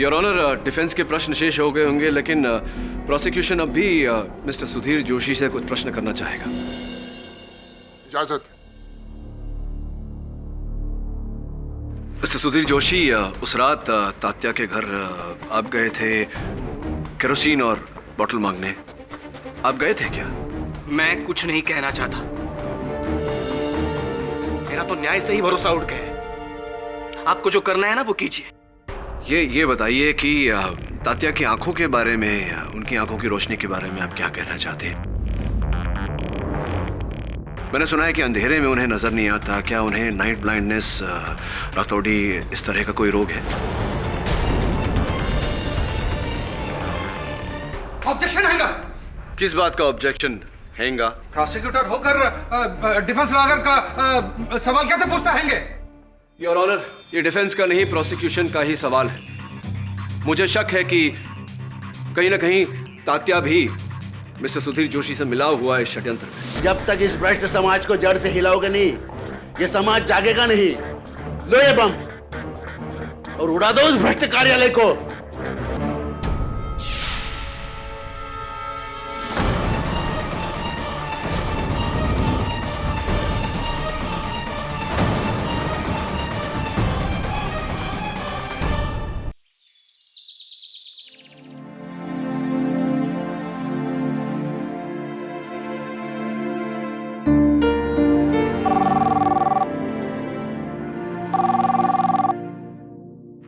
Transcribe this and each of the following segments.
Your honour, defence के प्रश्न शेष हो गए होंगे, लेकिन प्रोसिक्यूशन अब भी मिस्टर सुधीर जोशी से कुछ प्रश्न करना चाहेगा। इजाजत। मिस्टर सुधीर जोशी, उस रात तात्या के घर आप गए थे केरोसिन और बोतल मांगने। आप गए थे क्या? मैं कुछ नहीं कहना चाहता। मेरा तो न्याय से ही भरोसा उठ गया है। आपको जो करना है ना वो कीजिए। ये बताइए कि तात्या की आंखों के बारे में, उनकी आंखों की रोशनी के बारे में आप क्या कहना चाहते हैं? मैंने सुना है कि अंधेरे में उन्हें नजर नहीं आता। क्या उन्हें नाइट ब्लाइंडनेस, रातौड़ी, इस तरह का कोई रोग है? ऑब्जेक्शन हैगा। किस बात का ऑब्जेक्शन हैगा? प्रोसिक्यूटर होकर डिफेंस लॉयर का सवाल कैसे पूछता हैंगे? योर ऑनर, ये डिफेंस का नहीं, प्रोसिक्यूशन का ही सवाल है। मुझे शक है कि कहीं ना कहीं तात्या भी मिस्टर सुधीर जोशी से मिला हुआ है इस षड्यंत्र में। जब तक इस भ्रष्ट समाज को जड़ से हिलाओगे नहीं, ये समाज जागेगा नहीं। लो ये बम और उड़ा दो उस भ्रष्ट कार्यालय को।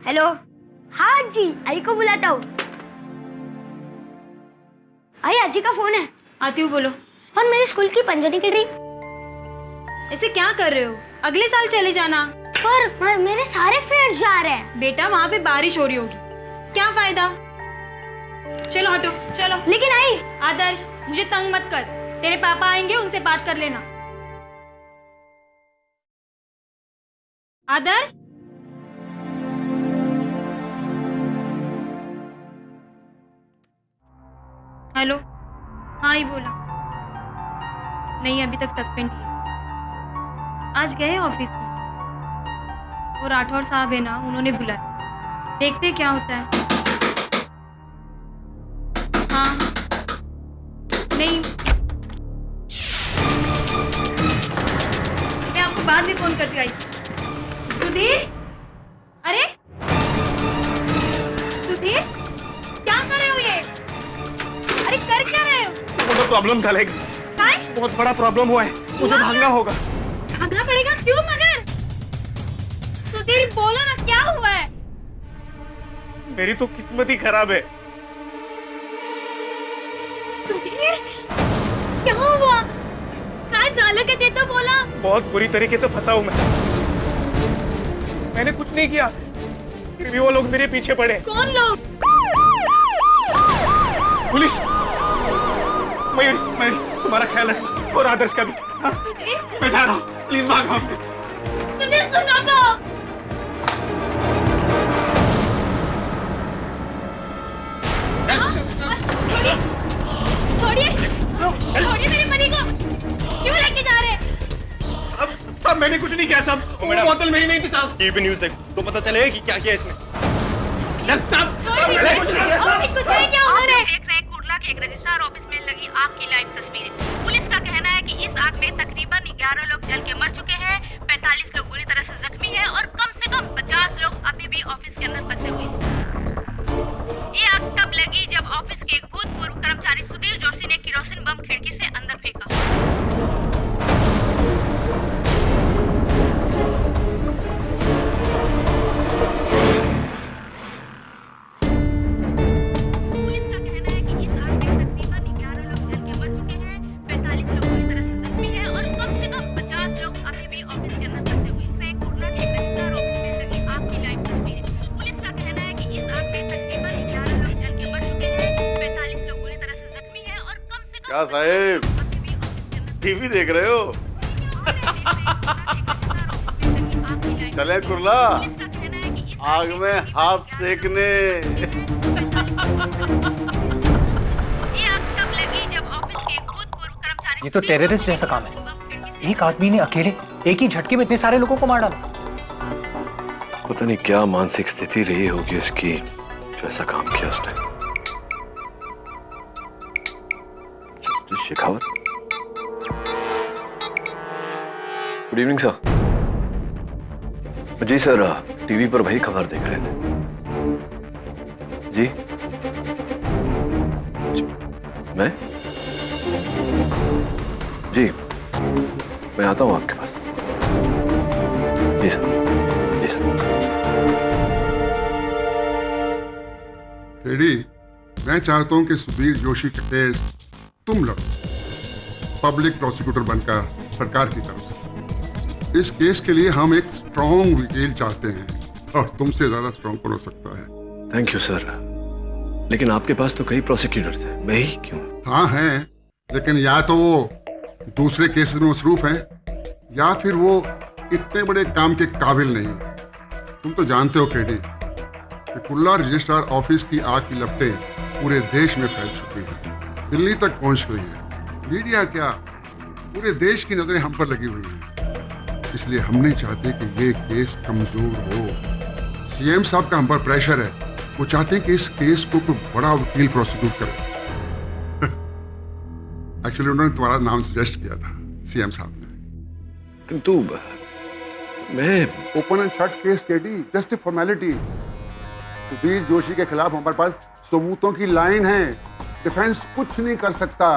हेलो। हाँ जी, आई को बुलाता हूँ। आई, अज्जी का फोन है। आती हूँ, बोलो। और मेरे स्कूल की पंजनी की ट्रिप। ऐसे क्या कर रहे हो? अगले साल चले जाना। पर मेरे सारे फ्रेंड्स जा रहे हैं। बेटा, वहाँ पे बारिश हो रही होगी, क्या फायदा? चलो हटो, चलो। लेकिन आई। आदर्श, मुझे तंग मत कर। तेरे पापा आएंगे, उनसे बात कर लेना। आदर्श, हेलो। हाँ, ही बोला। नहीं, अभी तक सस्पेंड ही है। आज गए ऑफिस में, वो राठौर साहब है ना, उन्होंने बुलाया। देखते क्या होता है। हाँ, नहीं, मैं आपको बाद में फोन करती आई। सुधीर, अरे सुधीर, क्या कर रहे हो ये? अरे कर क्या रहे हो? बहुत प्रॉब्लम झाले। बहुत बड़ा प्रॉब्लम हुआ है, मुझे भागना होगा। भागना पड़ेगा? क्यों मगर? सुधीर, बोलो ना, क्या हुआ है? मेरी तो किस्मत ही खराब है। सुधीर, क्या हुआ? काय झालं के ते तो बोला। बहुत बुरी तरीके से फंसा हूं मैंने कुछ नहीं किया, फिर भी वो लोग मेरे पीछे पड़े। कौन लोग? पुलिस। मयूरी, तुम्हारा ख्याल है, और आदर्श का भी। हाँ? मैं जा रहा हूँ, प्लीज भागो। सुधीर, सुनो तो। छोड़िए मेरे पति को। क्यों लेके जा रहे? अब मैंने कुछ नहीं किया साहब, वो बोतल मेरी नहीं थी साहब। टीवी न्यूज़ देख तो पता चलेगा कि क्या किया इसने। कुछ है क्या उन्होंने? देख रहे हैं कुर्ला के एक रजिस्ट्रार ऑफिस में लगी आग की लाइव तस्वीरें। पुलिस का कहना है कि इस आग में तकरीबन 11 लोग जल के मर चुके हैं, 45 लोग बुरी तरह से जख्मी हैं और कम से कम 50 लोग अभी भी ऑफिस के अंदर फंसे हुए हैं। ये आग तब लगी जब ऑफिस के एक भूतपूर्व कर्मचारी सुधीर जोशी ने केरोसिन बम खिड़की से अंदर फेंका। पुलिस का कहना है कि इस आग में तकरीबन 11 लोग जल के मर चुके हैं, 45 लोग बुरी तरह से जख्मी हैं और कम से कम 50 लोग अभी भी ऑफिस के अंदर फंसे हुए हैं। कुर्ला के एक रजिस्ट्रार ऑफिस में लगी आग की लाइव तस्वीरें। पुलिस का कहना है कि इस आग में तकरीबन 11 लोग जल के मर चुके हैं, 45 लोग बुरी तरह से जख्मी हैं और कम से कम क्या साहेब, टीवी देख रहे हो? चले कुर्ला, आग में हाथ सेकने। ये तो टेररिस्ट जैसा काम है। एक आदमी ने अकेले एक ही झटके में इतने सारे लोगों को मार डाला। पता नहीं क्या मानसिक स्थिति रही होगी उसकी। जो ऐसा काम किया उसने। Justice Shekhawat. Good evening sir. जी सर, टीवी पर वही खबर देख रहे थे। जी, मैं जी मैं आता हूं आपके पास। जी सर, जी सर। टेडी, मैं चाहता हूं कि सुधीर जोशी का केस तुम लड़ो, पब्लिक प्रोसिक्यूटर बनकर सरकार की तरफ से। इस केस के लिए हम एक स्ट्रॉन्ग वकील चाहते हैं और तुमसे ज्यादा स्ट्रॉन्ग कौन हो सकता है। थैंक यू सर, लेकिन आपके पास तो कई प्रोसिक्यूटर्स हैं, मैं ही क्यों? हाँ हैं, लेकिन या तो वो दूसरे केसेस में मसरूफ हैं या फिर वो इतने बड़े काम के काबिल नहीं। तुम तो जानते हो केडी कि कुल्ला रजिस्ट्रार ऑफिस की आग की लपटें पूरे देश में फैल चुकी हैं, दिल्ली तक पहुंच गई है। मीडिया क्या, पूरे देश की नजरें हम पर लगी हुई हैं। इसलिए हम नहीं चाहते कि ये केस कमजोर हो। सीएम साहब का हम पर प्रेशर है, वो चाहते हैं कि इस केस को कोई बड़ा वकील प्रोसिक्यूट करे। एक्चुअली उन्होंने तुम्हारा नाम सजेस्ट किया था सीएम साहब ने। किंतु मैं open and shut case KD, just a formality. Sudhir Joshi के खिलाफ हमारे पास सबूतों की लाइन है, डिफेंस कुछ नहीं कर सकता।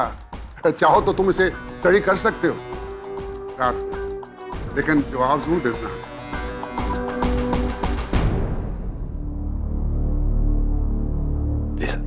चाहो तो तुम इसे स्टडी कर सकते हो, लेकिन जवाब जरूर देना। जी सर।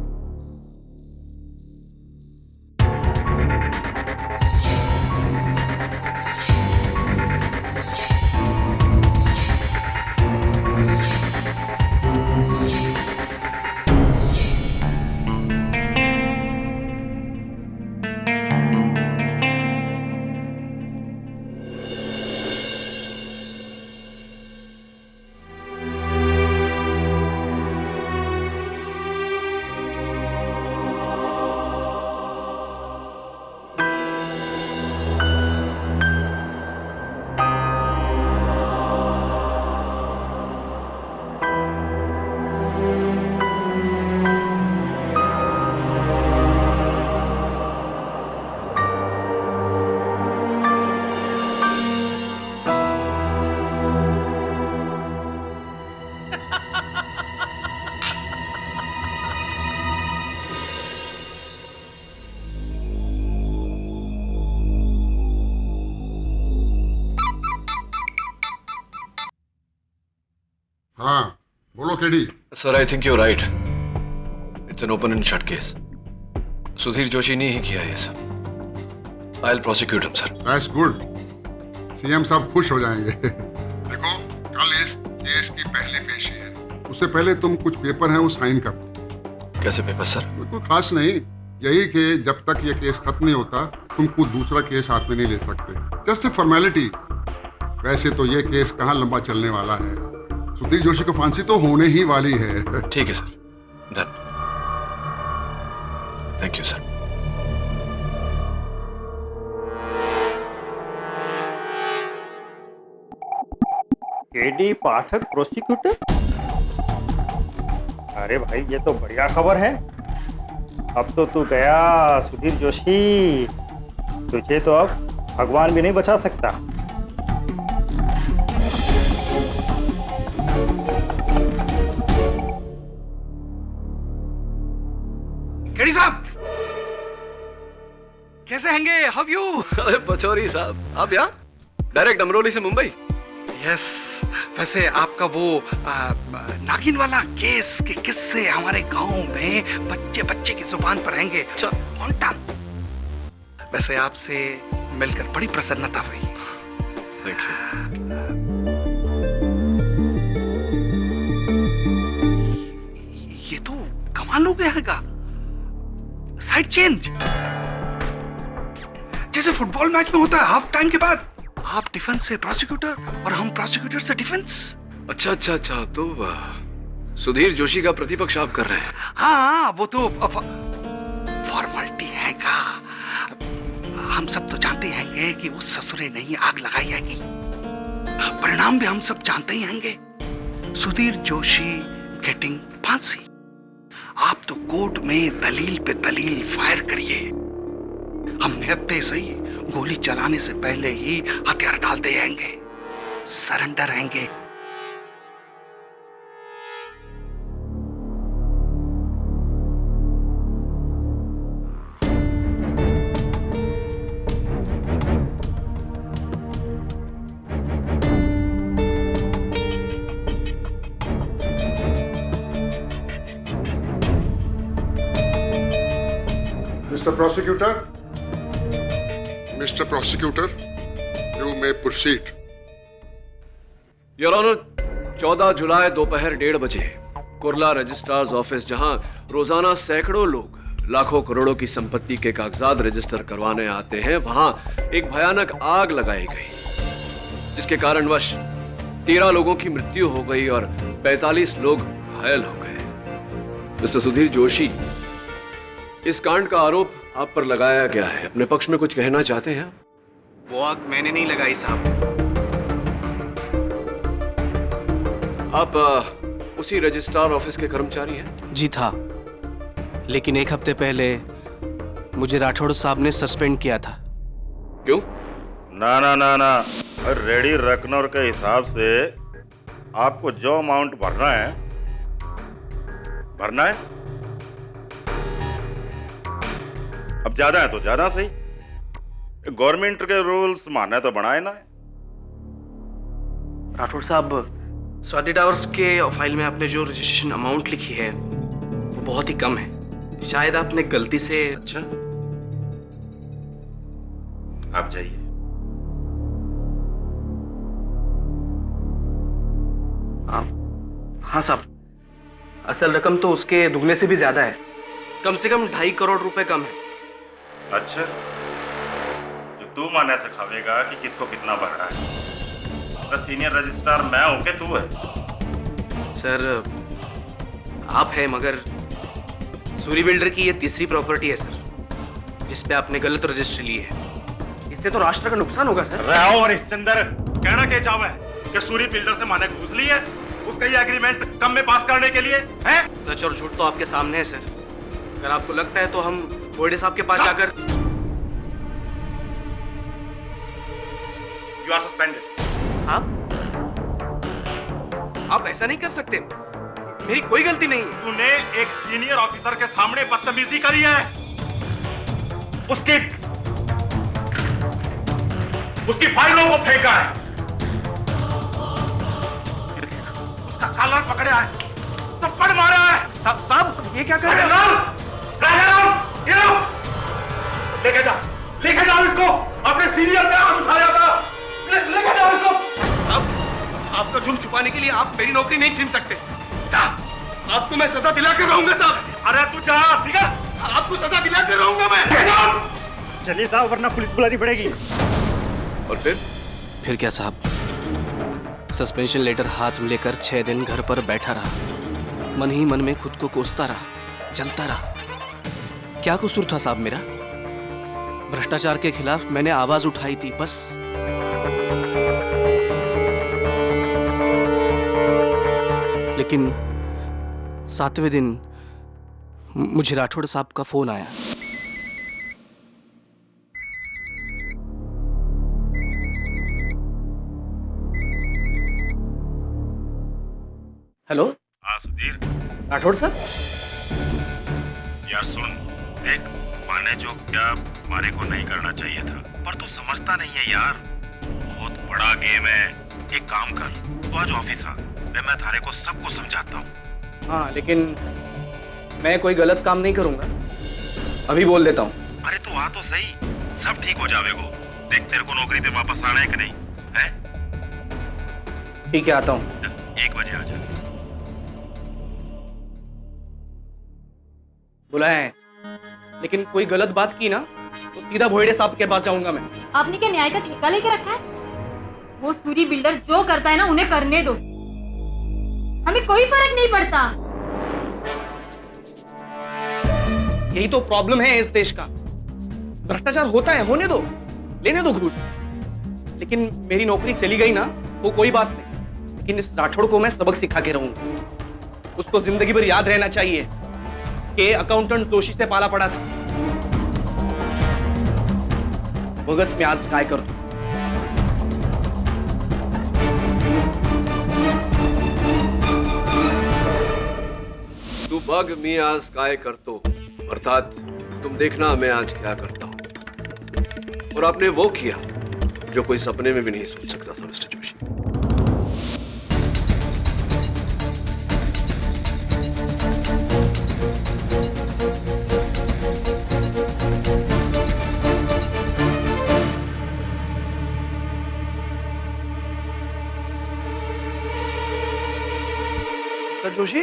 हाँ बोलो KD. Sir, I think you right. It's an open and shut case. Sudhir Joshi ने ही किया ये सब। I will prosecute him sir. That's good, CM साहब खुश हो जाएंगे। देखो, कल इस केस की पहली पेशी है, उससे पहले तुम कुछ पेपर हैं वो साइन कर। कैसे पेपर सर? कोई खास नहीं, यही कि जब तक ये केस खत्म नहीं होता तुम कोई दूसरा केस हाथ में नहीं ले सकते। Just a formality. वैसे तो ये केस कहाँ लंबा चलने वाला है, सुधीर जोशी को फांसी तो होने ही वाली है। ठीक है sir, done. Thank you sir. KD Pathak prosecutor? अरे भाई, ये तो बढ़िया खबर है। अब तो तू गया सुधीर जोशी, तुझे तो अब भगवान भी नहीं बचा सकता। केडी साहब कैसे हैंगे? How you? अरे पचौरी साहब, आप यहाँ डायरेक्ट अमरोली से मुंबई? यस, वैसे आपका वो नागिन वाला केस के किस्से हमारे गांव में बच्चे बच्चे की जुबान पर रहेंगे। On time. वैसे आपसे मिलकर बड़ी प्रसन्नता हुई। Thank you. ये तो कमाल हो गया है। साइड चेंज, जैसे फुटबॉल मैच में होता है हाफ टाइम के बाद। आप डिफेंस से प्रोसिक्यूटर और हम प्रोसिक्यूटर से डिफेंस। अच्छा अच्छा अच्छा, तो सुधीर जोशी का प्रतिपक्ष आप कर रहे हैं? हाँ, वो तो फॉर्मेलिटी है का। हम सब तो जानते हैं कि उस ससुरे नहीं आग लगाई है। परिणाम भी हम सब जानते ही हैं। सुधीर जोशी गेटिंग फांसी। आप तो कोर्ट में दलील पे दलील फायर करिए। हम निहत्ते सही गोली चलाने से पहले ही हथियार डालते आएंगे, सरेंडर आएंगे। Mr. Prosecutor, you may proceed. Your honour, 14 जुलाई दोपहर 1:30 बजे कुर्ला रजिस्ट्रार्स ऑफिस, जहां रोजाना सैकड़ों लोग लाखों करोड़ों की संपत्ति के कागजात रजिस्टर करवाने आते हैं, वहां एक भयानक आग लगाई गई, जिसके कारणवश 13 लोगों की मृत्यु हो गई और 45 लोग घायल हो गए। मिस्टर सुधीर जोशी, इस कांड का आरोप आप पर लगाया गया है। अपने पक्ष में कुछ कहना चाहते हैं? वो आग मैंने नहीं लगाई साहब। आप उसी रजिस्ट्रार ऑफिस के कर्मचारी हैं? जी था, लेकिन एक हफ्ते पहले मुझे राठौड़ साहब ने सस्पेंड किया था। क्यों? ना ना ना ना, रेडी रकनौर के हिसाब से आपको जो अमाउंट भरना है अब ज्यादा है तो ज्यादा सही, गवर्नमेंट के रूल्स माने तो बनाए ना। राठौड़ साहब, स्वाति टावर्स के फाइल में आपने जो रजिस्ट्रेशन अमाउंट लिखी है वो बहुत ही कम है। शायद आपने गलती से। अच्छा, आप जाइए। हाँ साहब, असल रकम तो उसके दुगने से भी ज्यादा है, कम से कम 2.5 करोड़ रुपए कम है। अच्छा, जो तू माने से खावेगा कि किसको कितना भरना है। तो सीनियर रजिस्ट्रार मैं हूं कि तू है? सर आप है, मगर सूरी बिल्डर की ये तीसरी प्रॉपर्टी है सर, जिस पे आपने गलत रजिस्ट्री ली है। इससे तो राष्ट्र का नुकसान होगा सर। रहो और इसचंदर, कहना क्या चाहवा है कि सूरी बिल्डर से माने घूस ली है उसका ये एग्रीमेंट कम में पास करने के लिए है? सच और झूठ तो आपके सामने है सर। अगर आपको लगता है तो हम बोर्डे साहब के पास जाकर। You are suspended. साहब, आप ऐसा नहीं कर सकते, मेरी कोई गलती नहीं है। तूने एक सीनियर ऑफिसर के सामने बदतमीजी करी है, उसकी फाइलों को फेंका है, उसका कॉलर पकड़ा है, थप्पड़ मारा है। साहब ये क्या कर रहे हैं? लेके जाओ इसको, अपने सीनियर पे हाथ उठाया था, लेके जाओ इसको। साहब, आपका जुर्म छुपाने के लिए आप मेरी नौकरी नहीं छीन सकते। जा, आपको मैं सजा दिला कर रहूंगा साहब। अरे तू जा, ठीक है? आपको सजा दिला कर रहूंगा मैं। चलिए साहब, वरना पुलिस बुलानी पड़ेगी। और फिर क्या साहब? सस्पेंशन लेटर हाथ में लेकर 6 दिन घर पर बैठा रहा, मन ही मन में खुद को कोसता रहा, जलता रहा। क्या कसूर था साहब मेरा? भ्रष्टाचार के खिलाफ मैंने आवाज उठाई थी, बस। लेकिन 7वें दिन मुझे राठौड़ साहब का फोन आया। हेलो। हाँ सुधीर। राठौड़ साहब। यार सुन, देख, माने जो क्या मारे को नहीं करना चाहिए था, पर तू समझता नहीं है यार, बहुत बड़ा गेम है। एक काम कर, तू आज ऑफिस आ, मैं थारे को सबको समझाता हूँ। हाँ, लेकिन मैं कोई गलत काम नहीं करूंगा, अभी बोल देता हूँ। अरे तू आ तो सही, सब ठीक हो जाएगा। देख, तेरे को नौकरी पे वापस आना है कि नहीं है? ठीक है, आता हूँ। 1 बजे आ जा। बुलाया है, लेकिन कोई गलत बात की ना तो सीधा भोयड़े साहब के पास जाऊंगा मैं। आपने क्या न्याय का ठेका लेके रखा है? वो सूरी बिल्डर जो करता है ना, उन्हें करने दो, हमें कोई फर्क नहीं पड़ता। यही तो प्रॉब्लम है इस देश का। भ्रष्टाचार होता है, होने दो, लेने दो घूस। लेकिन मेरी नौकरी चली गई ना, वो कोई बात नहीं, लेकिन इस राठौड़ को मैं सबक सिखा के रहूंगा। उसको जिंदगी भर याद रहना चाहिए के अकाउंटंट जोशी से पाला पडा था. बघच मी आज काय करतो. तू बघ मी आज काय करतो, अर्थात तुम देखना मैं आज क्या करता हूं. और आपने वो किया जो कोई सपने में भी नहीं सोच सकता था मिस्टर जोशी. मिस्टर जोशी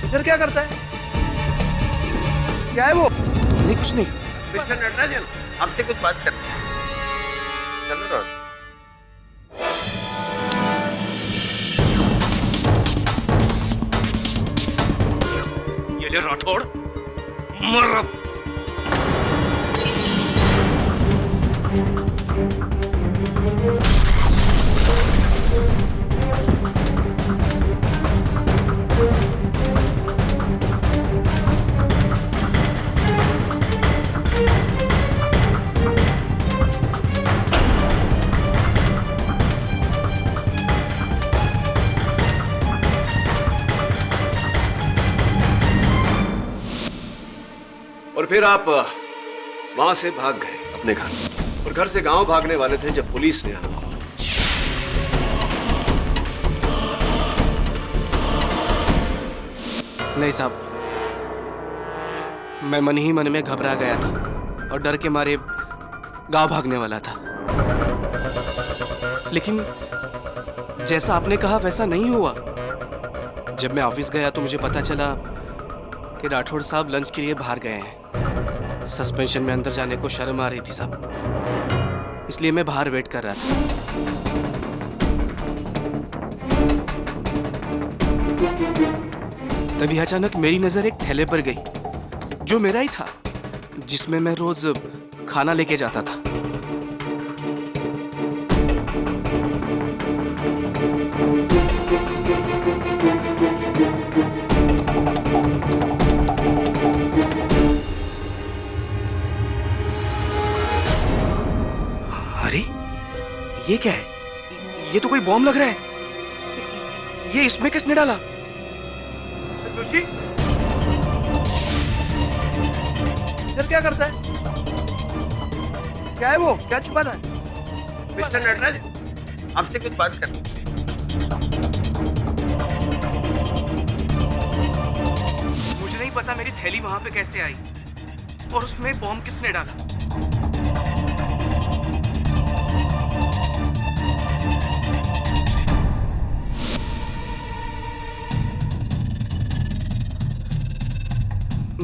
इधर क्या करता है? क्या है वो? नहीं कुछ नहीं. मिस्टर नटराजन, आपसे कुछ बात करनी है. चलो ना. ये ले राठौड़, मर अब. और फिर आप वहां से भाग गए अपने घर, और घर से गांव भागने वाले थे जब पुलिस ने आना. नहीं साहब, मैं मन ही मन में घबरा गया था और डर के मारे गांव भागने वाला था. लेकिन जैसा आपने कहा वैसा नहीं हुआ. जब मैं ऑफिस गया तो मुझे पता चला कि राठौड़ साहब लंच के लिए बाहर गए हैं. सस्पेंशन में अंदर जाने को शर्म आ रही थी साहब, इसलिए मैं बाहर वेट कर रहा था. तभी अचानक मेरी नजर एक थैले पर गई जो मेरा ही था, जिसमें मैं रोज खाना लेके जाता था. अरे ये क्या है? ये तो कोई बॉम्ब लग रहा है. ये इसमें किसने डाला? जोशी इधर क्या करता है? क्या है वो? क्या छुपा था? मिस्टर नटराजन, आपसे कुछ बात करनी है. मुझे नहीं पता मेरी थैली वहां पे कैसे आई और उसमें बॉम्ब किसने डाला.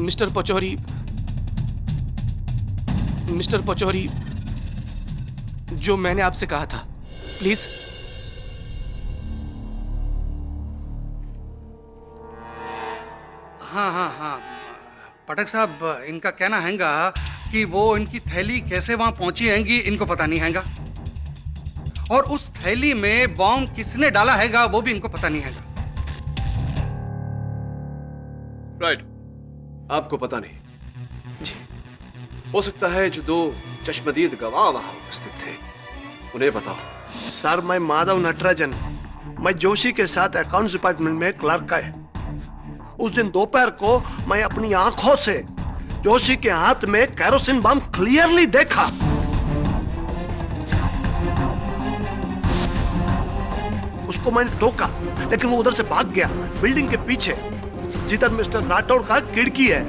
मिस्टर पचौरी, जो मैंने आपसे कहा था, प्लीज. हाँ, पटक साहब, इनका कहना हैगा कि वो इनकी थैली कैसे वहां पहुंची हैगी इनको पता नहीं हैगा, और उस थैली में बॉम्ब किसने डाला हैगा वो भी इनको पता नहीं हैगा. राइट, आपको पता नहीं जी. हो सकता है जो दो चश्मदीद गवाह वहां उपस्थित थे उन्हें पता हो. सर, मैं माधव नटराजन, मैं जोशी के साथ अकाउंट्स डिपार्टमेंट में क्लर्क है. उस दिन दोपहर को मैं अपनी आंखों से जोशी के हाथ में केरोसिन बम क्लियरली देखा. उसको मैंने टोका, लेकिन वो उधर से भाग गया बिल्डिंग के पीछे, जिधर मिस्टर राठौड़ का खिड़की है.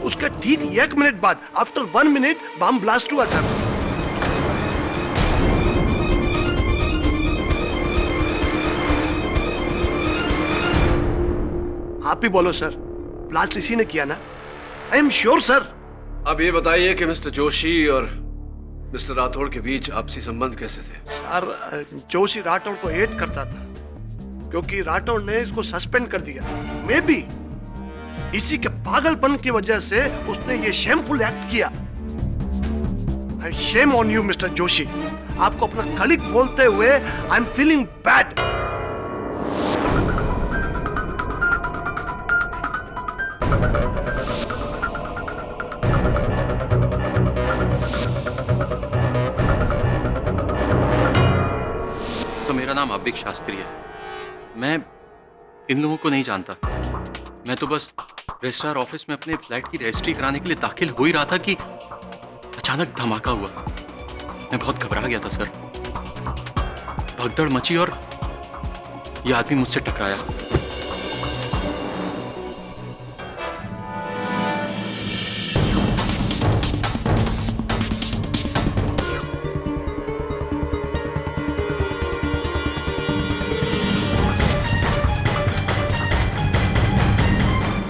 उसके ठीक 1 मिनट बाद, आफ्टर 1 मिनट, बम ब्लास्ट हुआ सर. आप ही बोलो सर, ब्लास्ट इसी ने किया ना? I am sure sir. अब ये बताइए कि मिस्टर जोशी और मिस्टर राठौड़ के बीच आपसी संबंध कैसे थे? सर, जोशी राठौड़ को हेट करता था क्योंकि राठौड़ ने इसको सस्पेंड कर दिया. मे बी इसी के पागलपन की वजह से उसने ये शेमफुल एक्ट किया. Shame on you mister Joshi. आपको अपना कलीग बोलते हुए आई एम फीलिंग बैड. मेरा नाम अभिक शास्त्री है। मैं इन लोगों को नहीं जानता। मैं तो बस रजिस्ट्रार ऑफिस में अपने फ्लैट की रजिस्ट्री कराने के लिए दाखिल हो ही रहा था कि अचानक धमाका हुआ। मैं बहुत घबरा गया था सर। भगदड़ मची और यह आदमी मुझसे टकराया।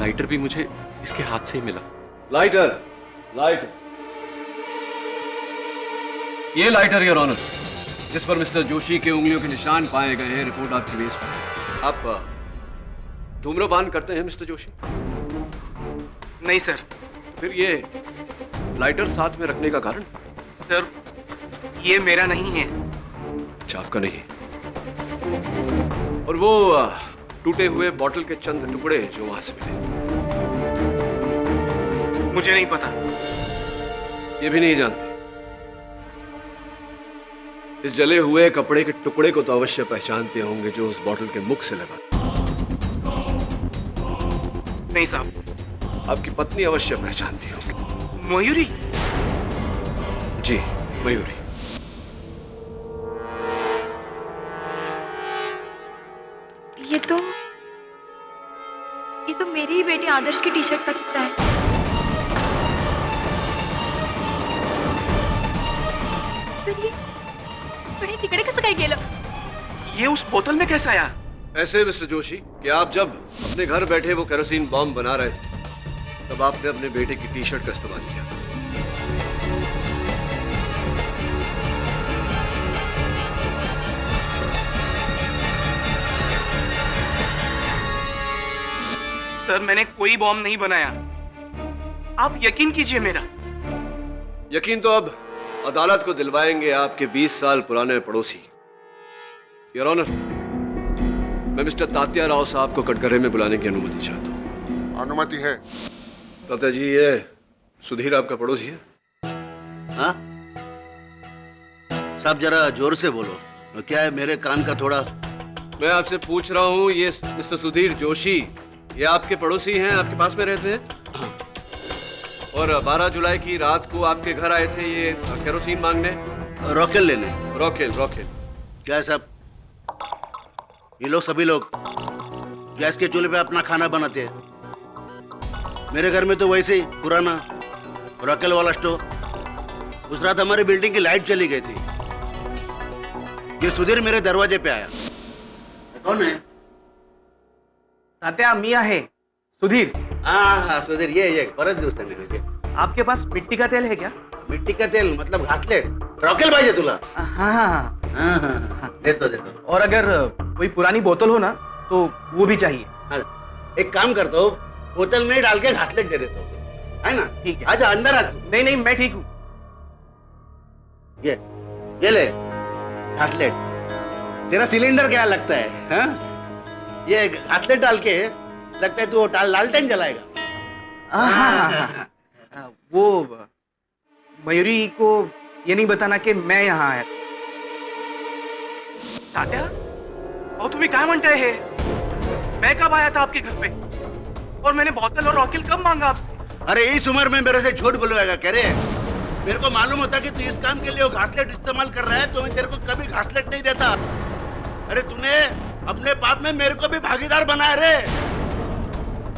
लाइटर भी मुझे इसके हाथ से ही मिला। लाइटर, लाइटर, ये लाइटर योर ऑनर, जिस पर मिस्टर जोशी के उंगलियों के निशान पाए गए हैं, रिपोर्ट आपके बेस पर। आप धूम्रपान करते हैं मिस्टर जोशी? नहीं सर। फिर ये लाइटर साथ में रखने का कारण? सर ये मेरा नहीं है। अच्छा, आपका नहीं। और वो टूटे हुए बॉटल के चंद टुकड़े जो वहां से मिले? मुझे नहीं पता। ये भी नहीं जानते? इस जले हुए कपड़े के टुकड़े को तो अवश्य पहचानते होंगे जो उस बॉटल के मुख से लगा। नहीं साहब। आपकी पत्नी अवश्य पहचानती होंगी। मयूरी? जी, मयूरी। ये तो मेरी ही बेटी आदर्श की टी शर्ट का टुकड़ा है। बड़े टिकड़े कसं काय गेलं? ये उस बोतल में कैसे आया? ऐसे मिस्टर जोशी कि आप जब अपने घर बैठे वो केरोसिन बॉम्ब बना रहे थे, तब आपने अपने बेटे की टी शर्ट का इस्तेमाल किया। सर मैंने कोई बॉम्ब नहीं बनाया। आप यकीन कीजिए मेरा। यकीन तो अब अदालत को दिलवाएंगे आपके 20 साल पुराने पड़ोसी। योर ऑनर, मैं मिस्टर तात्या राव साहब को कटघरे में बुलाने की अनुमति चाहता हूँ। अनुमति है। तात्या जी, ये सुधीर आपका पड़ोसी है? हाँ साहब, जरा जोर से बोलो। क्या है, मेरे कान का थोड़ा। मैं आपसे पूछ रहा हूँ, ये मिस्टर सुधीर जोशी ये आपके पड़ोसी हैं, आपके पास में रहते हैं? और 12 जुलाई की रात को आपके घर आए थे ये केरोसिन मांगने? रॉकेल लेने। रॉकेल? रॉकेल क्या है साहब, ये लोग सभी लोग गैस के चूल्हे पे अपना खाना बनाते हैं। मेरे घर में तो वैसे ही पुराना रॉकेल वाला स्टोव। उस रात हमारी बिल्डिंग की लाइट चली गई थी। ये सुधीर मेरे दरवाजे पे आया। कौन है? तात्या मी आहे सुधीर। हाँ सुधीर, ये परत दिवसाने। आपके पास मिट्टी का तेल है क्या? मिट्टी का तेल मतलब घासलेट? रॉकेल पाहिजे तुला? हाँ हाँ हाँ, देतो देतो। और अगर कोई पुरानी बोतल हो ना तो वो भी चाहिए। हाँ, एक काम करता हूँ, बोतल में डाल के घासलेट दे देता हूँ, है ना? ठीक है। आजा अंदर आ। नहीं नहीं, मैं ठीक हूँ। ये ले घासलेट। तेरा सिलेंडर क्या लगता है? हाँ? ये घासलेट डाल के लगता है तू लालटेन जलाएगा। वो मयूरी को ये नहीं बताना कि मैं यहाँ आया। तात्या, और तुम्हें क्या म्हणताय है? मैं कब आया था आपके घर पे? और मैंने बोतल और रॉकेल कब मांगा आपसे? अरे इस उम्र में मेरे से झूठ बोलवाएगा कह रहे? मेरे को मालूम होता कि तू इस काम के लिए वो घासलेट इस्तेमाल कर रहा है तो मैं तेरे को कभी घासलेट नहीं देता। अरे तूने अपने पाप में मेरे को भी भागीदार बनाया रे।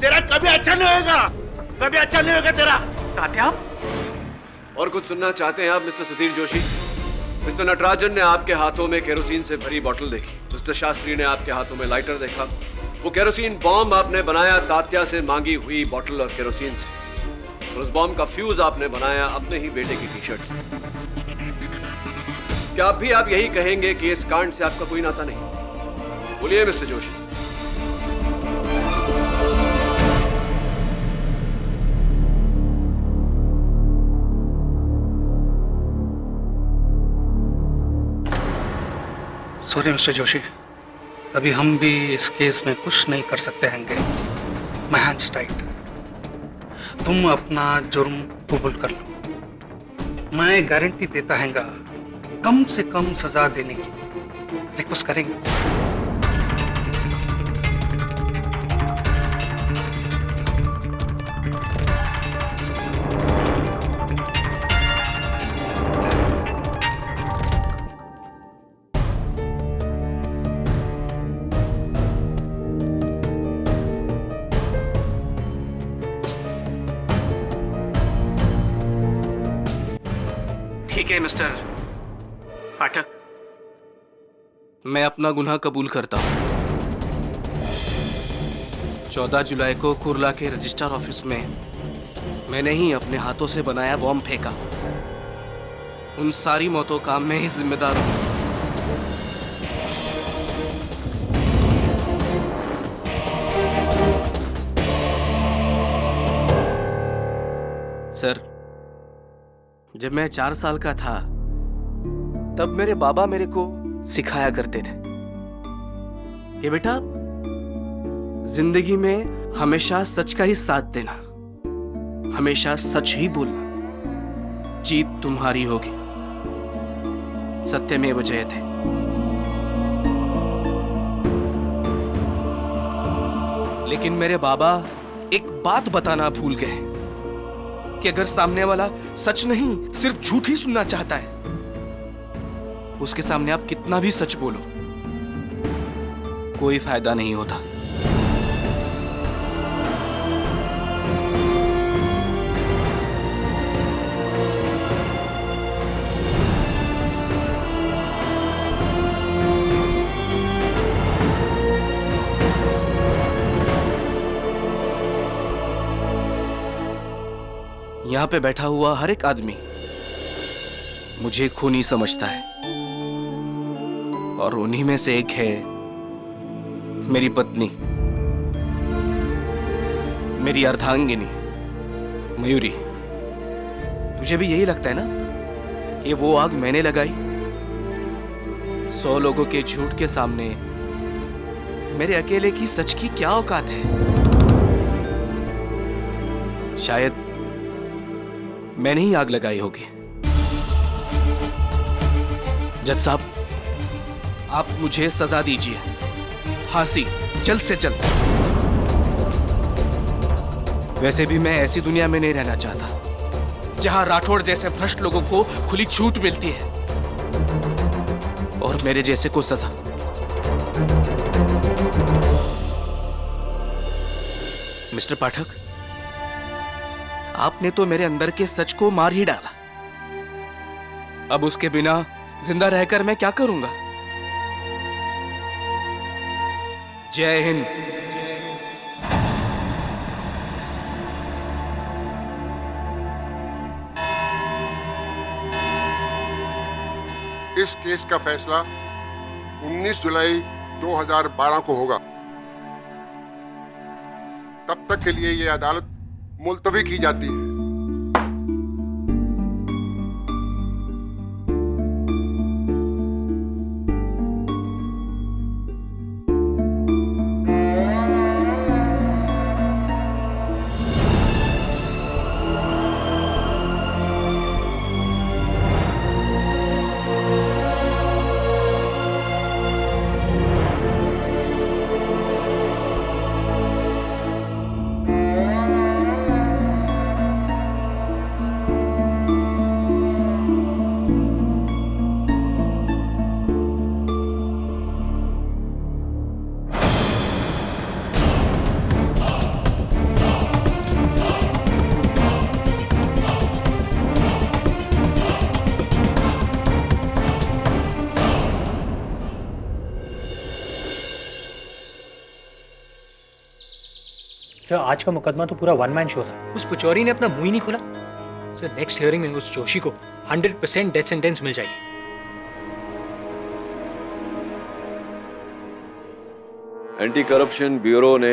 तेरा कभी अच्छा नहीं होगा, कभी अच्छा नहीं होगा तेरा। तात्या, और कुछ सुनना चाहते हैं आप मिस्टर सुधीर जोशी? मिस्टर नटराजन ने आपके हाथों में केरोसिन से भरी बोतल देखी। मिस्टर शास्त्री ने आपके हाथों में लाइटर देखा। वो केरोसिन बॉम्ब आपने बनाया तात्या से मांगी हुई बोतल और केरोसिन से। और उस बॉम्ब का फ्यूज आपने बनाया अपने ही बेटे की टी शर्ट से। क्या आप यही कहेंगे कि इस कांड से आपका कोई नाता नहीं? बोलिए mister Joshi. Sorry mister Joshi, अभी हम भी इस केस में कुछ नहीं कर सकते हैंगे। My hands tight. तुम अपना जुर्म कबूल कर लो। मैं गारंटी देता हैंगा कम से कम सजा देने की। रिक्वेस्ट करेंगे। ठीक है मिस्टर पाठक, मैं अपना गुनाह कबूल करता हूं। 14 जुलाई को कुर्ला के रजिस्ट्रार ऑफिस में मैंने ही अपने हाथों से बनाया बॉम्ब फेंका। उन सारी मौतों का मैं ही जिम्मेदार हूं। सर, जब मैं 4 साल का था तब मेरे बाबा मेरे को सिखाया करते थे कि बेटा, जिंदगी में हमेशा सच का ही साथ देना, हमेशा सच ही बोलना, जीत तुम्हारी होगी। सत्यमेव जयते। लेकिन मेरे बाबा एक बात बताना भूल गए कि अगर सामने वाला सच नहीं सिर्फ झूठ ही सुनना चाहता है, उसके सामने आप कितना भी सच बोलो, कोई फायदा नहीं होता। यहां पे बैठा हुआ हर एक आदमी मुझे खूनी समझता है, और उन्हीं में से एक है मेरी पत्नी, मेरी अर्धांगिनी मयूरी। तुझे भी यही लगता है ना, ये वो आग मैंने लगाई? 100 लोगों के झूठ के सामने मेरे अकेले की सच की क्या औकात है? शायद मैंने ही आग लगाई होगी। जज साहब, आप मुझे सजा दीजिए, फांसी जल्द से जल्द। वैसे भी मैं ऐसी दुनिया में नहीं रहना चाहता जहां राठौड़ जैसे भ्रष्ट लोगों को खुली छूट मिलती है और मेरे जैसे को सजा। मिस्टर पाठक, आपने तो मेरे अंदर के सच को मार ही डाला। अब उसके बिना जिंदा रहकर मैं क्या करूंगा? जय हिंद। इस केस का फैसला 19 जुलाई 2012 को होगा। तब तक के लिए यह अदालत मुलतवी की जाती है। सर, आज का मुकदमा तो पूरा वन मैन शो था। उस पुचौरी ने अपना मुंह ही नहीं खोला। सर, नेक्स्ट हियरिंग में उस जोशी को 100% डेथ सेंटेंस मिल जाएगी। एंटी करप्शन ब्यूरो ने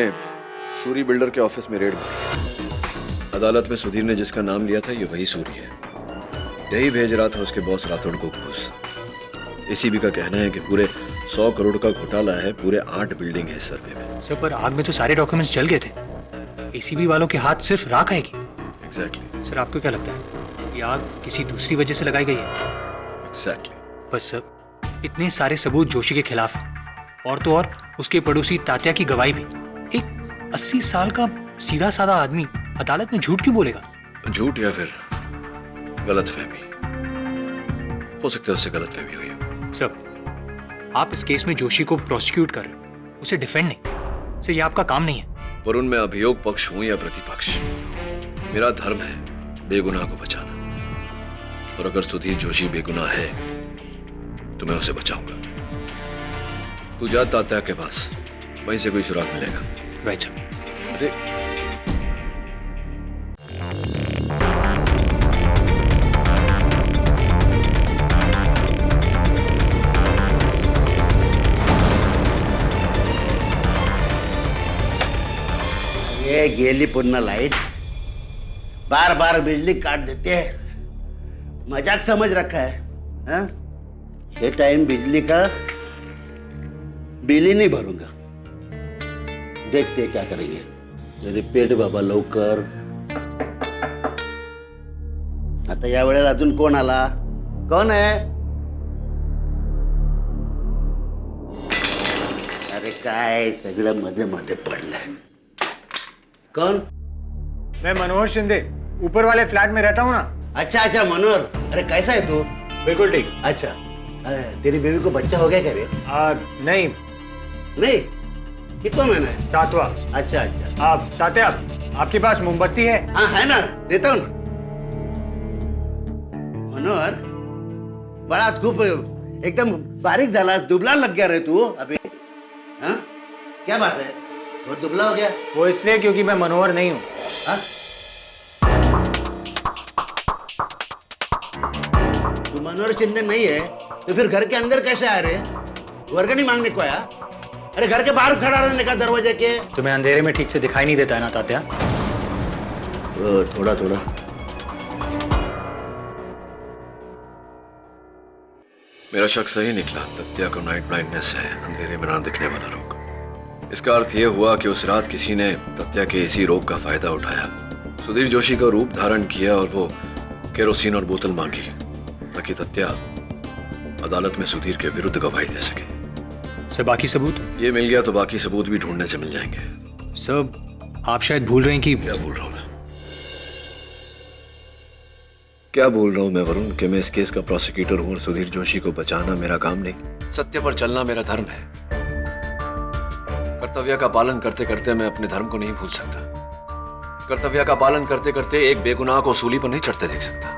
सूरी बिल्डर के ऑफिस में रेड मारी। अदालत में सुधीर ने जिसका नाम लिया था, ये वही सूरी है। यही भेज रहा था उसके बॉस राठौड़ को घूस। एसीबी का कहना है कि पूरे 100 करोड़ का घोटाला है, पूरे 8 बिल्डिंग है इस सर्वे में। सर, पर आग में तो सारे डॉक्यूमेंट्स जल गए थे। एसीबी वालों के हाथ सिर्फ राख आएगी। एग्जैक्टली। सर, आपको क्या लगता है ये आग किसी दूसरी वजह से लगाई गई है? एग्जैक्टली। बस सर, इतने सारे सबूत जोशी के खिलाफ हैं, और तो और उसके पड़ोसी तात्या की गवाही भी। एक 80 साल का सीधा साधा आदमी अदालत में झूठ क्यों बोलेगा? झूठ या फिर गलतफहमी, हो सकता है उससे गलतफहमी हुई हो। सर, आप इस केस में जोशी को प्रोसिक्यूट कर रहे हो, उसे डिफेंड नहीं। सर, ये आपका काम नहीं है। वरुण, मैं अभियोग पक्ष हूं या प्रतिपक्ष, मेरा धर्म है बेगुनाह को बचाना, और अगर सुधीर जोशी बेगुनाह है तो मैं उसे बचाऊंगा। तू जा तात्या के पास, वहीं से कोई सुराग मिलेगा। Right sir. अरे ये गेली पुन्हा लाइट, बार बार बिजली काट देते हैं, मजाक समझ रखा है हाँ? ये टाइम बिजली का बिल ही नहीं भरूंगा, देखते क्या करेंगे। रिपेट बाबा लवकर। आता या वेळेला अजून कोण आला? कोण आहे? अरे काय सगळं मध्ये मध्ये पडलंय। कौन? मैं मनोहर शिंदे, ऊपर वाले फ्लैट में रहता हूँ ना। अच्छा अच्छा मनोहर, अरे कैसा है तू? बिल्कुल ठीक। अच्छा, तेरी बेबी को बच्चा हो गया क्या रे? नहीं नहीं, कितना महीना है? 7वां। अच्छा अच्छा। आप तात्या, आपके पास मोमबत्ती है? हाँ है ना, देता हूँ ना। मनोहर, बड़ा खूब एकदम बारीक झाला, दुबला लग गया रे तू अभी। हाँ क्या बात है, बहुत दुबला हो गया? वो इसलिए क्योंकि मैं मनोहर नहीं हूँ। तू मनोहर शिंदे नहीं है तो फिर घर के अंदर कैसे आया रे? वर्गनी मांगने को आया? अरे घर के बाहर खड़ा रहने का दरवाजे के। तुम्हें अंधेरे में ठीक से दिखाई नहीं देता है ना तात्या? थोड़ा थोड़ा। मेरा शक सही निकला, तात्या को नाइट ब्लाइंडनेस है, अंधेरे में ना दिखने वाला रोग। इसका अर्थ यह हुआ कि उस रात किसी ने तात्या के इसी रोग का फायदा उठाया, सुधीर जोशी का रूप धारण किया और वो केरोसिन और बोतल मांगी ताकि तात्या अदालत में सुधीर के विरुद्ध गवाही दे सके। सर, बाकी सबूत? ये मिल गया तो बाकी सबूत भी ढूंढने से मिल जाएंगे। सर, आप शायद भूल रहे हैं कि... क्या भूल रहा हूं मैं? क्या भूल रहा हूं मैं वरुण, कि मैं इस केस का प्रोसिक्यूटर हूं और सुधीर जोशी को बचाना मेरा काम नहीं, सत्य पर चलना मेरा धर्म है। कर्तव्य का पालन करते करते मैं अपने धर्म को नहीं भूल सकता। कर्तव्य का पालन करते करते एक बेगुनाह को सूली पर नहीं चढ़ते देख सकता।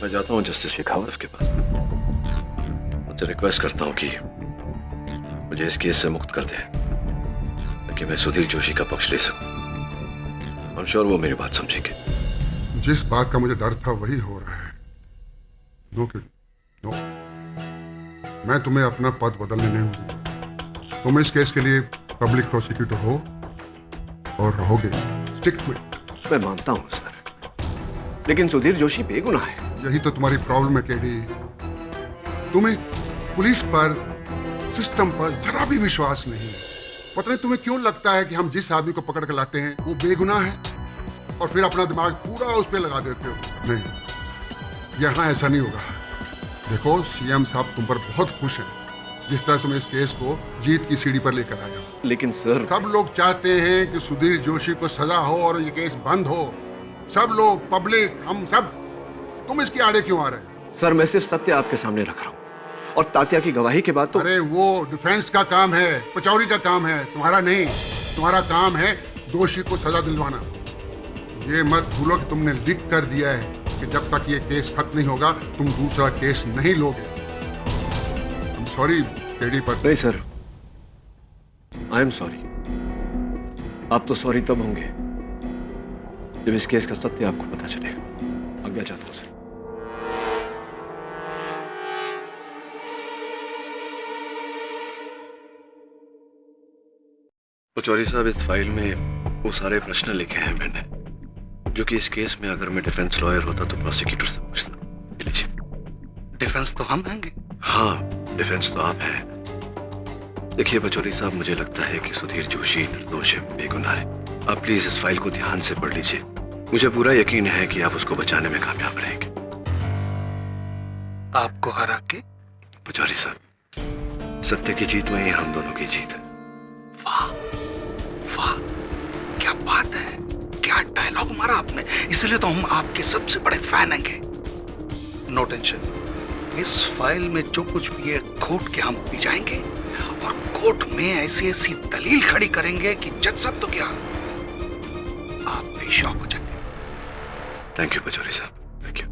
मैं जाता हूं जस्टिस शेखावत के पास, मुझसे रिक्वेस्ट करता हूं कि मुझे इस केस से मुक्त कर दे ताकि मैं सुधीर जोशी का पक्ष ले सकूं। I'm sure वो मेरी बात समझेंगे। जिस बात का मुझे डर था वही हो रहा है। नो किड, नो, मैं तुम्हें अपना पद बदलने नहीं दूंगा। तुम इस केस के लिए पब्लिक प्रोसिक्यूटर हो और रहोगे। Stick to it. मैं मानता हूं सर, लेकिन सुधीर जोशी बेगुनाह है। यही तो तुम्हारी प्रॉब्लम है केडी। तुम्हें पुलिस पर, सिस्टम पर जरा भी विश्वास नहीं। पता नहीं तुम्हें क्यों लगता है कि हम जिस आदमी को पकड़ कर लाते हैं वो बेगुनाह है और फिर अपना दिमाग पूरा उस पर लगा देते हो। नहीं, यहाँ ऐसा नहीं होगा। देखो, सीएम साहब तुम पर बहुत खुश हैं जिस तरह तुम इस केस को जीत की सीढ़ी पर लेकर आए हो। लेकिन सर, सब लोग चाहते हैं कि सुधीर जोशी को सजा हो और ये केस बंद हो। सब लोग, पब्लिक, हम सब। तुम इसके आड़े क्यों आ रहे हैं? सर, मैं सिर्फ सत्य आपके सामने रख रहा हूं और तात्या की गवाही के बाद तो... अरे वो डिफेंस का काम है, पचौरी का काम है, तुम्हारा नहीं। तुम्हारा काम है दोषी को सजा दिलवाना। ये मत भूलो कि तुमने लिख कर दिया है कि जब तक ये केस खत्म नहीं होगा तुम दूसरा केस नहीं लोगे। I'm sorry, केडी, पर नहीं सर, आई एम सॉरी। आप तो सॉरी तब होंगे जब इस केस का सत्य आपको पता चलेगा। आज्ञा चाहता हूं सर। पचौरी साहब, इस फाइल में वो सारे प्रश्न लिखे हैं मैंने जो कि इस केस में अगर मैं डिफेंस लॉयर होता तो प्रोसिक्यूटर से पूछता। लीजिए। डिफेंस तो हम होंगे। हाँ, डिफेंस तो आप हैं। देखिए पचौरी साहब, मुझे लगता है कि सुधीर जोशी निर्दोष है, बेगुनाह है। आप प्लीज इस फाइल को ध्यान से पढ़ लीजिए मुझे पूरा यकीन है कि आप उसको बचाने में कामयाब रहेंगे। आपको हरा के? पचौरी साहब, सत्य की जीत में ही हम दोनों की जीत है। वाह वाह, क्या बात है, क्या डायलॉग मारा आपने। इसलिए तो हम आपके सबसे बड़े फैन हैं। नो टेंशन, इस फाइल में जो कुछ भी है कोर्ट के हम पी जाएंगे और कोर्ट में ऐसी ऐसी दलील खड़ी करेंगे कि जज साहब तो क्या, आप भी शॉक हो जाएंगे। थैंक यू पचौरी साहब, थैंक यू।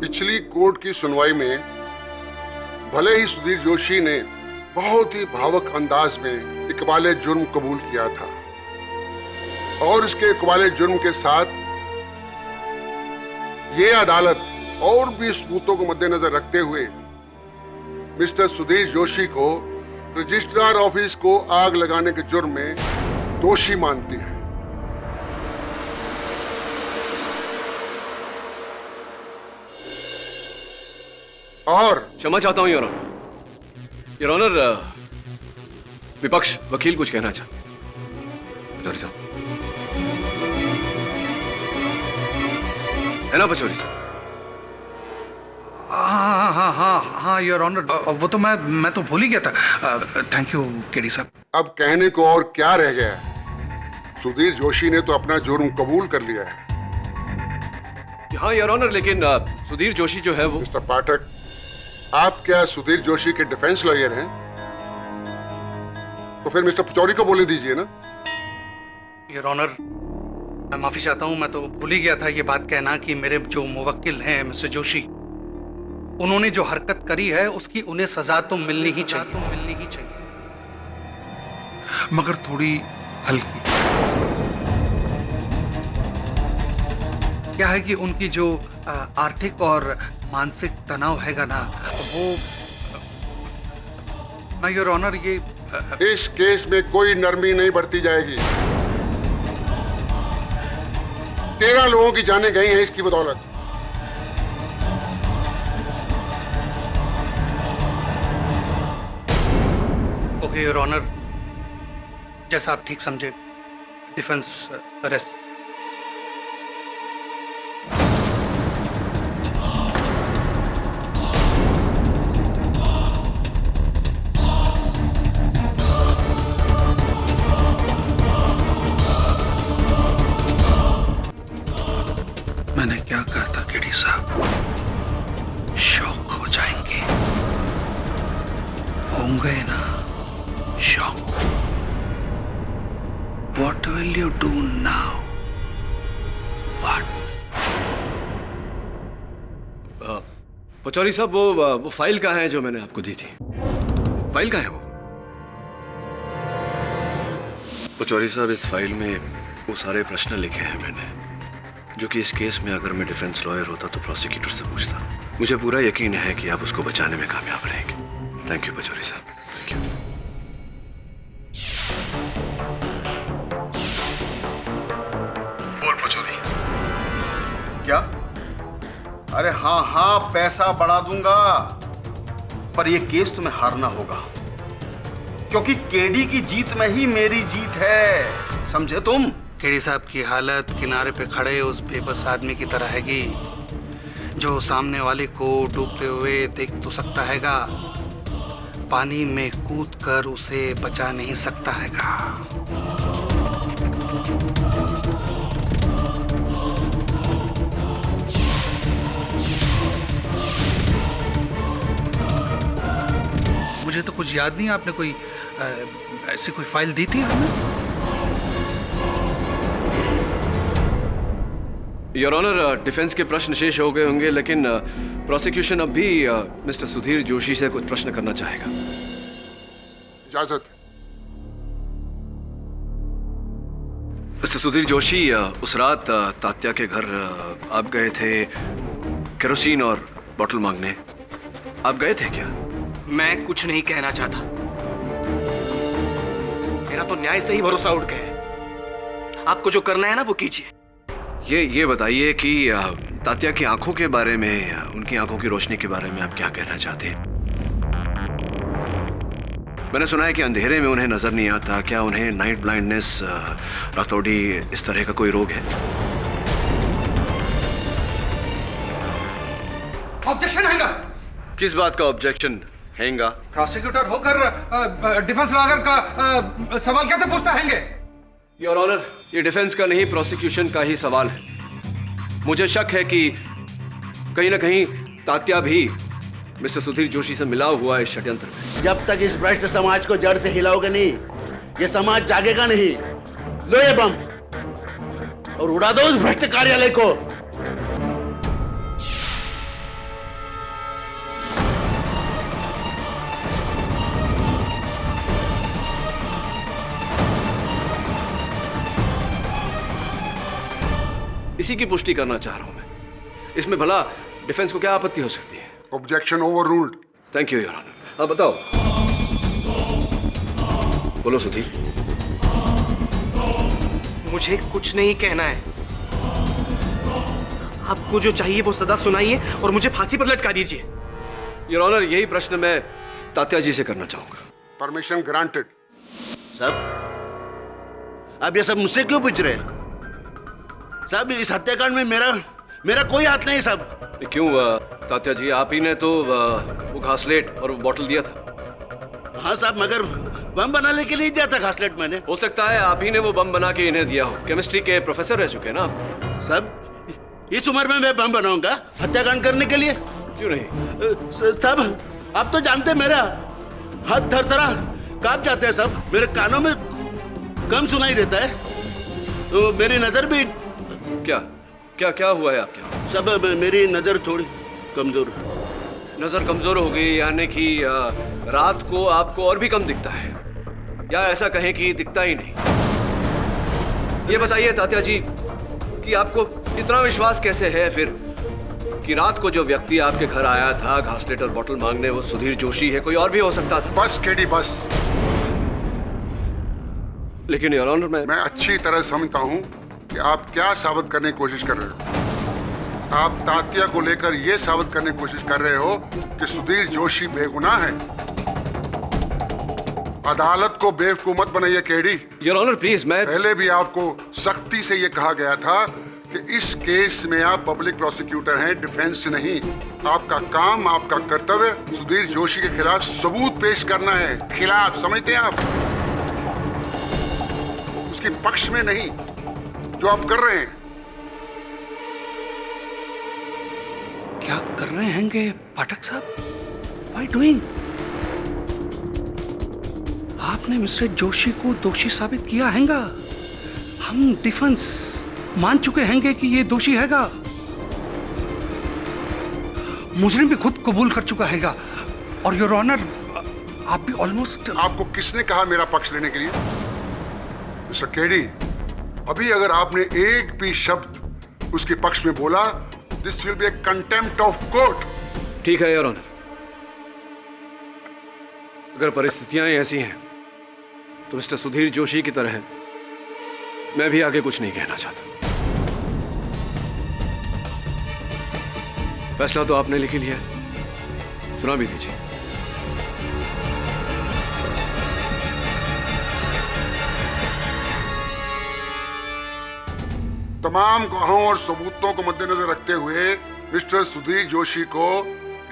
पिछली कोर्ट की सुनवाई में भले ही सुधीर जोशी ने बहुत ही भावुक अंदाज में इकबाले जुर्म कबूल किया था और इसके इकबाले जुर्म के साथ ये अदालत और भी सबूतों को मद्देनजर रखते हुए मिस्टर सुधीर जोशी को रजिस्ट्रार ऑफिस को आग लगाने के जुर्म में दोषी मानती है। और क्षमा चाहता हूं योर ऑनर। योर ऑनर, विपक्ष वकील कुछ कहना चाहते हैं। पचौरी साहब, है ना पचौरी साहब? हाँ हाँ हाँ हाँ योर ऑनर, वो तो मैं तो भूल ही गया था। थैंक यू केडी साहब। अब कहने को और क्या रह गया है? सुधीर जोशी ने तो अपना जुर्म कबूल कर लिया है। हाँ योर ऑनर, लेकिन सुधीर जोशी जो है वो। मिस्टर पाठक, आप क्या सुधीर जोशी के डिफेंस लॉयर हैं? तो फिर मिस्टर पचौरी को बोलने दीजिए ना। योर ऑनर, मैं माफी चाहता हूं, मैं तो भूल ही गया था ये बात कहना कि मेरे जो मुवक्किल हैं मिस्टर जोशी, उन्होंने जो हरकत करी है उसकी उन्हें सजा तो मिलनी ही चाहिए, मगर थोड़ी हल्की। क्या है कि उनकी जो आर्थिक और मानसिक तनाव हैगा ना, वो मैं योर ऑनर ये इस केस में कोई नरमी नहीं बरती जाएगी। 13 लोगों की जानें गई हैं इसकी बदौलत। ओके योर ऑनर, जैसा आप ठीक समझे। Defence arrest. मैंने क्या कहा था केडी साहब, शौक हो जाएंगे, होंगे ना शौक। What will you do now? What? Pachauri साहब, वो फाइल कहाँ है जो मैंने आपको दी थी? फाइल कहाँ है वो? पचौरी साहब, इस फाइल में वो सारे प्रश्न लिखे हैं मैंने, जो कि इस केस में अगर मैं डिफेंस लॉयर होता तो प्रोसिक्यूटर से पूछता। मुझे पूरा यकीन है कि आप उसको बचाने में कामयाब रहेंगे। थैंक यू पचौरी साहब, थैंक यू। बोल पचौरी। क्या? अरे हाँ हाँ, पैसा बढ़ा दूंगा, पर यह केस तुम्हें हारना होगा, क्योंकि केडी की जीत में ही मेरी जीत है, समझे तुम? केडी साहब की हालत किनारे पे खड़े उस बेबस आदमी की तरह हैगी, जो सामने वाले को डूबते हुए देख तो सकता हैगा, पानी में कूद कर उसे बचा नहीं सकता हैगा। मुझे तो कुछ याद नहीं, आपने कोई ऐसी कोई फाइल दी थी हमें? योर ऑनर, डिफेंस के प्रश्न शेष हो गए होंगे, लेकिन प्रोसिक्यूशन अब भी मिस्टर सुधीर जोशी से कुछ प्रश्न करना चाहेगा। इजाजत। मिस्टर सुधीर जोशी, उस रात तात्या के घर आप गए थे केरोसिन और बोतल मांगने, आप गए थे क्या? मैं कुछ नहीं कहना चाहता, मेरा तो न्याय से ही भरोसा उठ गया है। आपको जो करना है ना वो कीजिए। ये बताइए कि तात्या की आंखों के बारे में, उनकी आंखों की रोशनी के बारे में आप क्या कहना चाहते हैं? मैंने सुना है कि अंधेरे में उन्हें नजर नहीं आता। क्या उन्हें नाइट ब्लाइंडनेस, रातौड़ी, इस तरह का कोई रोग है? ऑब्जेक्शन हैगा। किस बात का ऑब्जेक्शन हैगा? प्रोसिक्यूटर होकर डिफेंस लॉयर का सवाल कैसे पूछता हैंगे? योर ऑनर, ये डिफेंस का नहीं, प्रोसिक्यूशन का ही सवाल है। मुझे शक है कि कहीं ना कहीं तात्या भी मिस्टर सुधीर जोशी से मिला हुआ है इस षड्यंत्र में। जब तक इस भ्रष्ट समाज को जड़ से हिलाओगे नहीं, ये समाज जागेगा नहीं। लो ये बम और उड़ा दो उस भ्रष्ट कार्यालय को। इसी की पुष्टि करना चाह रहा हूं मैं। इसमें भला डिफेंस को क्या आपत्ति हो सकती है? Objection overruled. Thank you your honour. अब बताओ, बोलो सुधीर। मुझे कुछ नहीं कहना है। आपको जो चाहिए वो सजा सुनाइए और मुझे फांसी पर लटका दीजिए। योर ऑनर, यही प्रश्न मैं तात्या जी से करना चाहूंगा। Permission granted. साहब, आप ये सब मुझसे क्यों पूछ रहे हैं? साहब, इस हत्याकांड में मेरा कोई हाथ नहीं साहब। क्यों तात्या जी, आप ही ने तो वो घासलेट और वो बॉटल दिया था। हाँ साहब, मगर बम बनाने के लिए दिया था घासलेट मैंने। हो सकता है आप ही ने वो बम बना के इन्हें दिया हो। केमिस्ट्री के प्रोफेसर रह चुके हैं ना आप। साहब, इस उम्र में मैं बम बनाऊंगा हत्याकांड करने के लिए? क्यों नहीं? साहब, आप तो जानते हैं मेरा हाथ थरथरा कांप जाते हैं साहब। मेरे कानों में कम सुनाई देता है, तो मेरी नजर भी। क्या हुआ है आपके? सब मेरी नजर थोड़ी कमजोर। नजर कमजोर हो गई, यानी कि रात को आपको और भी कम दिखता है, या ऐसा कहें कि दिखता ही नहीं। ये बताइए तात्या जी कि आपको इतना विश्वास कैसे है फिर कि रात को जो व्यक्ति आपके घर आया था घासलेट और बॉटल मांगने, वो सुधीर जोशी है? कोई और भी हो सकता था। बस केडी, बस। लेकिन योर ऑनर, मैं अच्छी तरह समझता हूं कि आप क्या साबित करने की कोशिश कर रहे हो। आप तात्या को लेकर यह साबित करने की कोशिश कर रहे हो कि सुधीर जोशी बेगुनाह है। अदालत को बेवकूफ मत बनाइए केडी। योर ऑनर प्लीज, मैं पहले भी आपको सख्ती से यह कहा गया था कि इस केस में आप पब्लिक प्रोसिक्यूटर हैं, डिफेंस नहीं। आपका काम, आपका कर्तव्य सुधीर जोशी के खिलाफ सबूत पेश करना है। खिलाफ समझते हैं आप, उसके पक्ष में नहीं, जो आप कर रहे हैं। क्या कर रहे हैंगे पाठक साहब? Why doing? आपने मिस्टर जोशी को दोषी साबित किया हैगा। हम डिफेंस मान चुके हैंगे कि ये दोषी हैगा। मुजरिम भी खुद कबूल कर चुका हैगा। और योर ऑनर, आप भी ऑलमोस्ट। आपको किसने कहा मेरा पक्ष लेने के लिए? मिस्टर केडी, अभी अगर आपने एक भी शब्द उसके पक्ष में बोला, this will be A contempt of court. ठीक है योर ऑनर, अगर परिस्थितियां ऐसी हैं तो मिस्टर सुधीर जोशी की तरह मैं भी आगे कुछ नहीं कहना चाहता। फैसला तो आपने लिख ही लिया, सुना भी दीजिए। तमाम गवाहों और सबूतों को मद्देनजर रखते हुए मिस्टर सुधीर जोशी को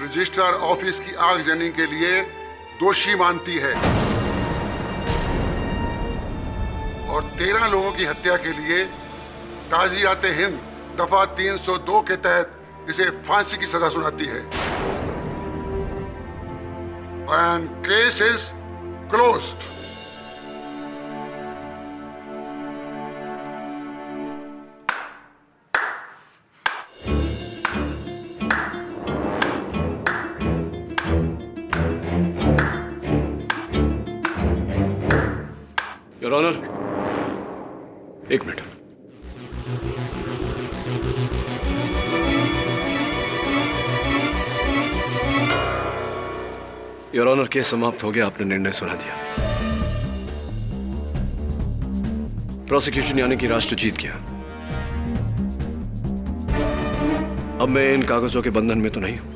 रजिस्ट्रार ऑफिस की आगजनी के लिए दोषी मानती है और 13 लोगों की हत्या के लिए ताज़ियात हिंद दफा 302 के तहत इसे फांसी की सजा सुनाती है। And case is closed. Your honour, एक मिनट। योर ऑनर, केस समाप्त हो गया, आपने निर्णय सुना दिया। प्रोसिक्यूशन यानी कि राष्ट्र जीत गया। अब मैं इन कागजों के बंधन में तो नहीं हूं।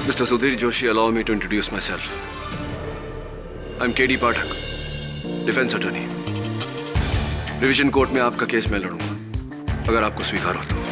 Mr. Sudhir Joshi, allow me to introduce myself. I'm KD Pathak, defence attorney. Revision court में आपका केस मैं लड़ूंगा, अगर आपको स्वीकार हो तो।